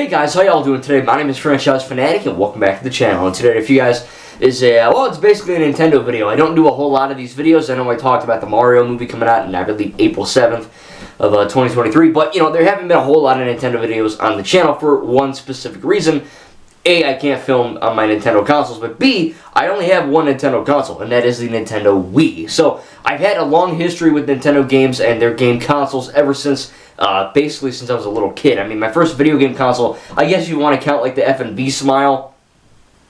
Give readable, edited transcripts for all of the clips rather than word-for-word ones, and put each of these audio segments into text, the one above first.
guys, how y'all doing today? My name is Franchise Fanatic and welcome back to the channel. And today, if you guys is it's basically a Nintendo video. I don't do a whole lot of these videos. I know I talked about the Mario movie coming out in, I believe, April 7th of 2023. But, you know, there haven't been a whole lot of Nintendo videos on the channel for one specific reason. A, I can't film on my Nintendo consoles, but B, I only have one Nintendo console, and that is the Nintendo Wii. So, I've had a long history with Nintendo games and their game consoles ever since, basically since I was a little kid. I mean, my first video game console, I guess you want to count like the F&V Smile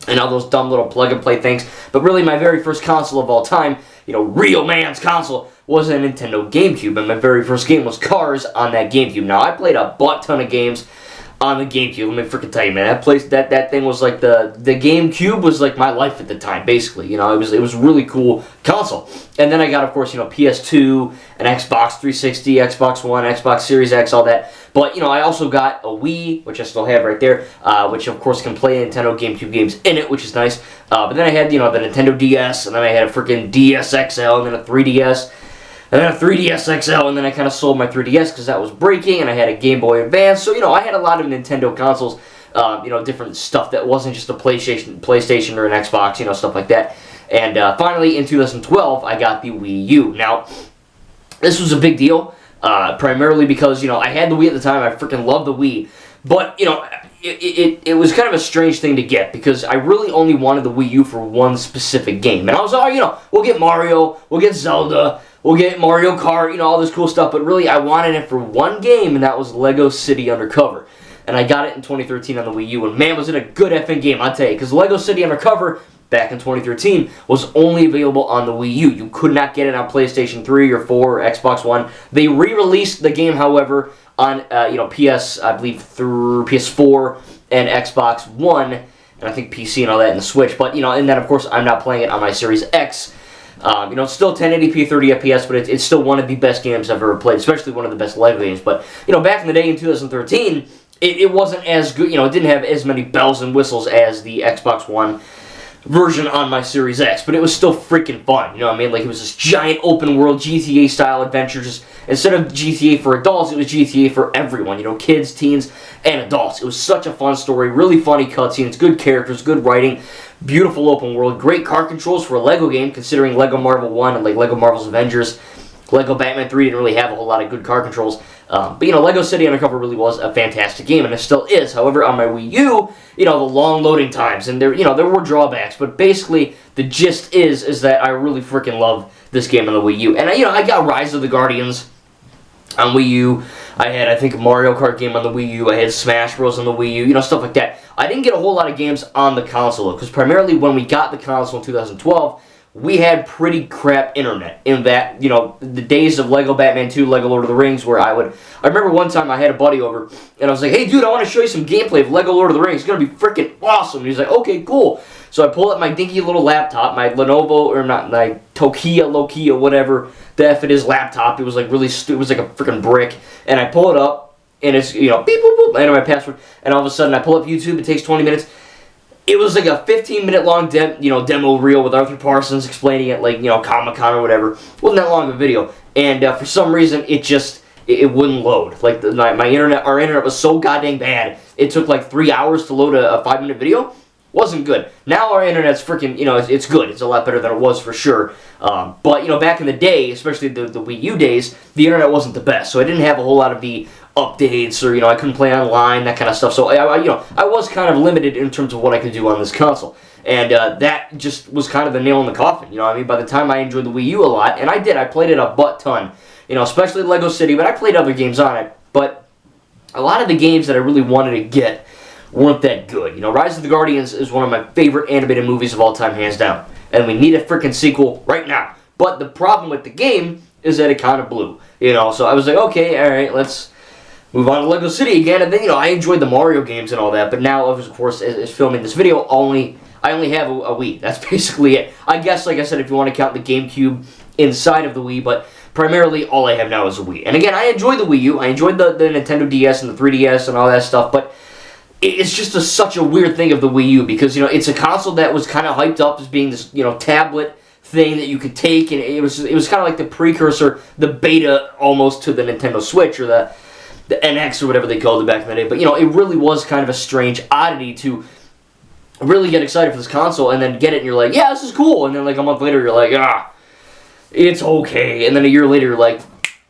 and all those dumb little plug-and-play things, but really my very first console of all time, you know, real man's console, was a Nintendo GameCube, and my very first game was Cars on that GameCube. Now, I played a butt-ton of games on the GameCube. Let me freaking tell you, man, that thing was like the GameCube was like my life at the time, basically. You know, it was a really cool console. And then I got, of course, you know, PS2, an Xbox 360, Xbox One, Xbox Series X, all that. But, you know, I also got a Wii, which I still have right there, which, of course, can play Nintendo GameCube games in it, which is nice. But then I had, you know, the Nintendo DS, and then I had a freaking DS XL, and then a 3DS, and then a 3DS XL, and then I kind of sold my 3DS because that was breaking, and I had a Game Boy Advance. So, you know, I had a lot of Nintendo consoles, you know, different stuff that wasn't just a PlayStation or an Xbox, you know, stuff like that. And finally, in 2012, I got the Wii U. Now, this was a big deal, primarily because, you know, I had the Wii at the time. I freaking loved the Wii. But, you know, it was kind of a strange thing to get because I really only wanted the Wii U for one specific game. And I was like, oh, you know, we'll get Mario, we'll get Zelda, we'll get Mario Kart, you know, all this cool stuff. But really, I wanted it for one game, and that was Lego City Undercover. And I got it in 2013 on the Wii U. And man, was it a good effing game, I'll tell you. Because Lego City Undercover, back in 2013, was only available on the Wii U. You could not get it on PlayStation 3 or 4 or Xbox One. They re-released the game, however, on, you know, I believe, through PS4 and Xbox One, and I think PC and all that, and the Switch. But, you know, and then, of course, I'm not playing it on my Series X. You know, it's still 1080p, 30 FPS, but it's still one of the best games I've ever played, especially one of the best Lego games. But, you know, back in the day in 2013, it wasn't as good, you know, it didn't have as many bells and whistles as the Xbox One version on my Series X, but it was still freaking fun, you know what I mean? Like, it was this giant open-world GTA-style adventure. Just instead of GTA for adults, it was GTA for everyone, you know, kids, teens, and adults. It was such a fun story, really funny cutscenes, good characters, good writing, beautiful open world, great car controls for a Lego game, considering Lego Marvel 1 and, like, Lego Marvel's Avengers. Lego Batman 3 didn't really have a whole lot of good car controls. But, you know, Lego City Undercover really was a fantastic game, and it still is. However, on my Wii U, you know, the long loading times, and there were drawbacks, but basically, the gist is that I really freaking love this game on the Wii U. And, you know, I got Rise of the Guardians on Wii U. I had, I think, a Mario Kart game on the Wii U. I had Smash Bros. On the Wii U, you know, stuff like that. I didn't get a whole lot of games on the console, because primarily when we got the console in 2012, we had pretty crap internet in that, you know, the days of Lego Batman 2, Lego Lord of the Rings, where I remember one time I had a buddy over, and I was like, hey, dude, I want to show you some gameplay of Lego Lord of the Rings. It's going to be freaking awesome. And he's like, okay, cool. So I pull up my dinky little laptop, my Lenovo, or not, my Nokia, whatever the F it is laptop. It was like really stupid. It was like a freaking brick. And I pull it up, and it's, you know, beep, boop, boop, I enter my password, and all of a sudden I pull up YouTube. It takes 20 minutes. It was like a 15-minute long demo reel with Arthur Parsons explaining it, like, you know, Comic-Con or whatever. It wasn't that long of a video. And for some reason, it wouldn't load. Like, our internet was so goddamn bad, it took like 3 hours to load a 5-minute video. Wasn't good. Now our internet's freaking, you know, it's good. It's a lot better than it was for sure. But, you know, back in the day, especially the Wii U days, the internet wasn't the best. So I didn't have a whole lot of the updates, or, you know, I couldn't play online, that kind of stuff. So I was kind of limited in terms of what I could do on this console, and that just was kind of the nail in the coffin. You know what I mean? By the time I enjoyed the Wii U a lot, and I played it a butt ton, you know, especially Lego City, but I played other games on it. But a lot of the games that I really wanted to get weren't that good. You know, Rise of the Guardians is one of my favorite animated movies of all time, hands down, and we need a freaking sequel right now. But the problem with the game is that it kind of blew. You know, so I was like, okay, all right, let's move on to Lego City again. And then, you know, I enjoyed the Mario games and all that, but now, of course, as filming this video, I only have a Wii. That's basically it. I guess, like I said, if you want to count the GameCube inside of the Wii, but primarily all I have now is a Wii. And again, I enjoyed the Wii U. I enjoyed the Nintendo DS and the 3DS and all that stuff, but it's just such a weird thing of the Wii U, because, you know, it's a console that was kind of hyped up as being this, you know, tablet thing that you could take, and it was kind of like the precursor, the beta almost, to the Nintendo Switch, or the the NX or whatever they called it back in the day. But, you know, it really was kind of a strange oddity to really get excited for this console and then get it and you're like, yeah, this is cool. And then like a month later you're like, it's okay. And then a year later you're like,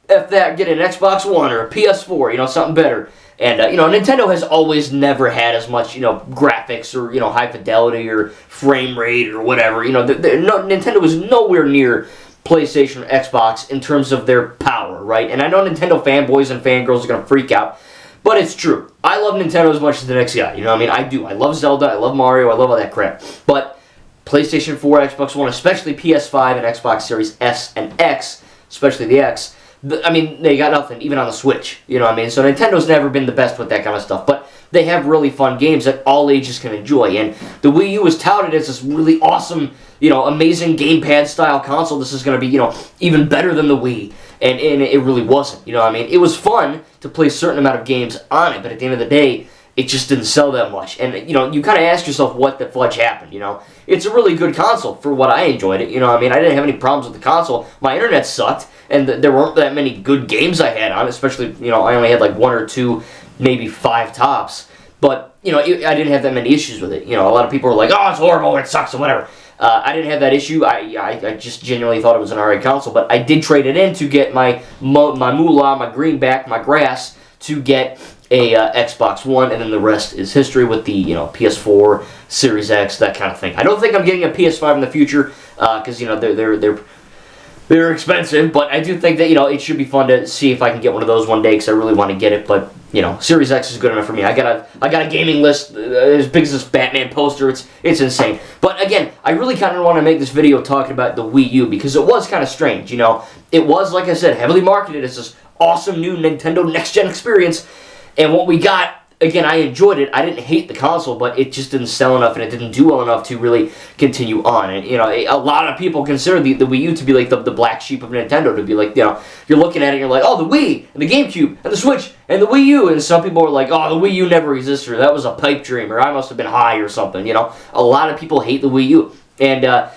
F that, get an Xbox One or a PS4, you know, something better. And, you know, Nintendo has always never had as much, you know, graphics or, you know, high fidelity or frame rate or whatever. You know, Nintendo was nowhere near PlayStation or Xbox in terms of their power, right? And I know Nintendo fanboys and fangirls are going to freak out, but it's true. I love Nintendo as much as the next guy, you know what I mean? I do. I love Zelda, I love Mario, I love all that crap. But PlayStation 4, Xbox One, especially PS5 and Xbox Series S and X, especially the X, I mean, they got nothing, even on the Switch, you know what I mean? So Nintendo's never been the best with that kind of stuff, but they have really fun games that all ages can enjoy, and the Wii U is touted as this really awesome, you know, amazing gamepad-style console. This is going to be, you know, even better than the Wii, and it really wasn't, you know what I mean? It was fun to play a certain amount of games on it, but at the end of the day, it just didn't sell that much, and, you know, you kind of ask yourself what the fudge happened, you know? It's a really good console for what I enjoyed it, you know what I mean? I didn't have any problems with the console. My internet sucked, and there weren't that many good games I had on it, especially, you know, I only had like 1 or 2, maybe 5 tops, but, you know, I didn't have that many issues with it. You know, a lot of people were like, oh, it's horrible, it sucks, or whatever. I didn't have that issue. I just genuinely thought it was an alright console, but I did trade it in to get my moolah, my greenback, my grass, to get a Xbox One, and then the rest is history with the, you know, PS4, Series X, that kind of thing. I don't think I'm getting a PS5 in the future, because, you know, they're expensive, but I do think that, you know, it should be fun to see if I can get one of those one day, because I really want to get it, but, you know, Series X is good enough for me. I got a gaming list as big as this Batman poster. It's insane. But again, I really kind of want to make this video talking about the Wii U, because it was kind of strange, you know. It was, like I said, heavily marketed as this awesome new Nintendo next-gen experience, and what we got, again, I enjoyed it. I didn't hate the console, but it just didn't sell enough, and it didn't do well enough to really continue on. And, you know, a lot of people consider the Wii U to be like the black sheep of Nintendo, to be like, you know, you're looking at it and you're like, oh, the Wii, and the GameCube, and the Switch, and the Wii U, and some people are like, oh, the Wii U never existed, or that was a pipe dream, or I must have been high or something, you know. A lot of people hate the Wii U, and,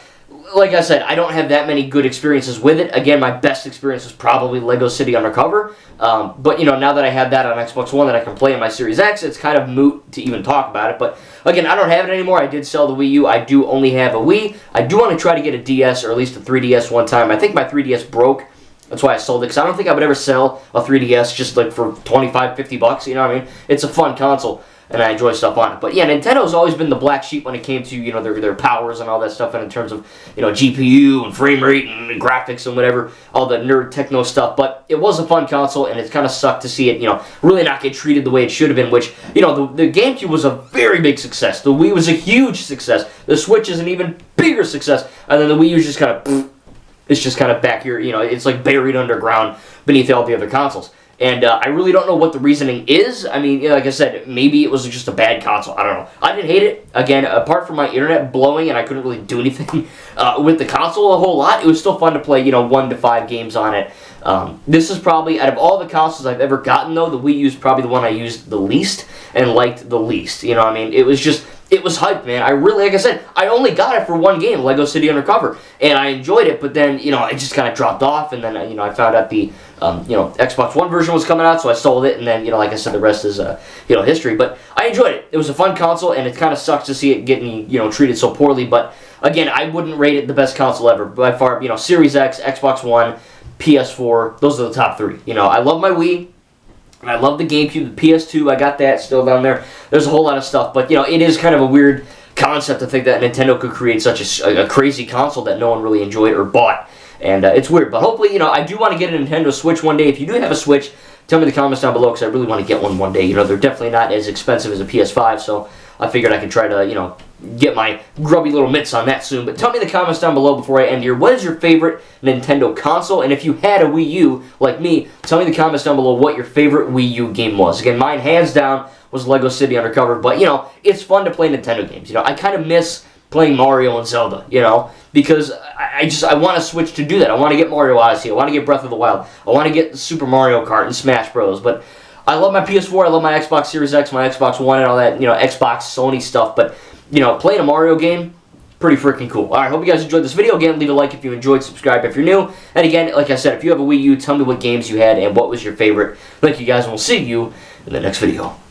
like I said, I don't have that many good experiences with it. Again, my best experience was probably Lego City Undercover. But, you know, now that I have that on Xbox One that I can play in my Series X, it's kind of moot to even talk about it. But, again, I don't have it anymore. I did sell the Wii U. I do only have a Wii. I do want to try to get a DS, or at least a 3DS one time. I think my 3DS broke. That's why I sold it, because I don't think I would ever sell a 3DS just, like, for $25, $50, you know what I mean? It's a fun console, and I enjoy stuff on it. But yeah, Nintendo's always been the black sheep when it came to, you know, their powers and all that stuff, and in terms of, you know, GPU and frame rate and graphics and whatever, all the nerd techno stuff. But it was a fun console, and it's kind of sucked to see it, you know, really not get treated the way it should have been, which, you know, the GameCube was a very big success. The Wii was a huge success. The Switch is an even bigger success, and then the Wii U's just kind of, it's just kind of back here, you know, it's like buried underground beneath all the other consoles. And I really don't know what the reasoning is. I mean, like I said, maybe it was just a bad console. I don't know. I didn't hate it. Again, apart from my internet blowing and I couldn't really do anything with the console a whole lot, it was still fun to play, you know, 1 to 5 games on it. This is probably, out of all the consoles I've ever gotten, though, the Wii U is probably the one I used the least and liked the least. You know what I mean? It was just, it was hype, man. I really, like I said, I only got it for one game, Lego City Undercover, and I enjoyed it, but then, you know, it just kind of dropped off, and then, you know, I found out the, you know, Xbox One version was coming out, so I sold it, and then, you know, like I said, the rest is, you know, history, but I enjoyed it. It was a fun console, and it kind of sucks to see it getting, you know, treated so poorly, but, again, I wouldn't rate it the best console ever. By far, you know, Series X, Xbox One, PS4, those are the top 3. You know, I love my Wii, and I love the GameCube, the PS2, I got that still down there. There's a whole lot of stuff, but, you know, it is kind of a weird concept to think that Nintendo could create such a crazy console that no one really enjoyed or bought, and it's weird. But hopefully, you know, I do want to get a Nintendo Switch one day. If you do have a Switch, tell me in the comments down below, because I really want to get one day. You know, they're definitely not as expensive as a PS5, so I figured I could try to, you know, get my grubby little mitts on that soon. But tell me in the comments down below before I end here, what is your favorite Nintendo console? And if you had a Wii U, like me, tell me in the comments down below what your favorite Wii U game was. Again, mine, hands down, was Lego City Undercover. But, you know, it's fun to play Nintendo games. You know, I kind of miss playing Mario and Zelda, you know, because I want to switch to do that. I want to get Mario Odyssey. I want to get Breath of the Wild. I want to get Super Mario Kart and Smash Bros. But I love my PS4. I love my Xbox Series X, my Xbox One, and all that, you know, Xbox, Sony stuff. But, you know, playing a Mario game, pretty freaking cool. Alright, hope you guys enjoyed this video. Again, leave a like if you enjoyed, subscribe if you're new. And again, like I said, if you have a Wii U, tell me what games you had and what was your favorite. Thank you guys, and we'll see you in the next video.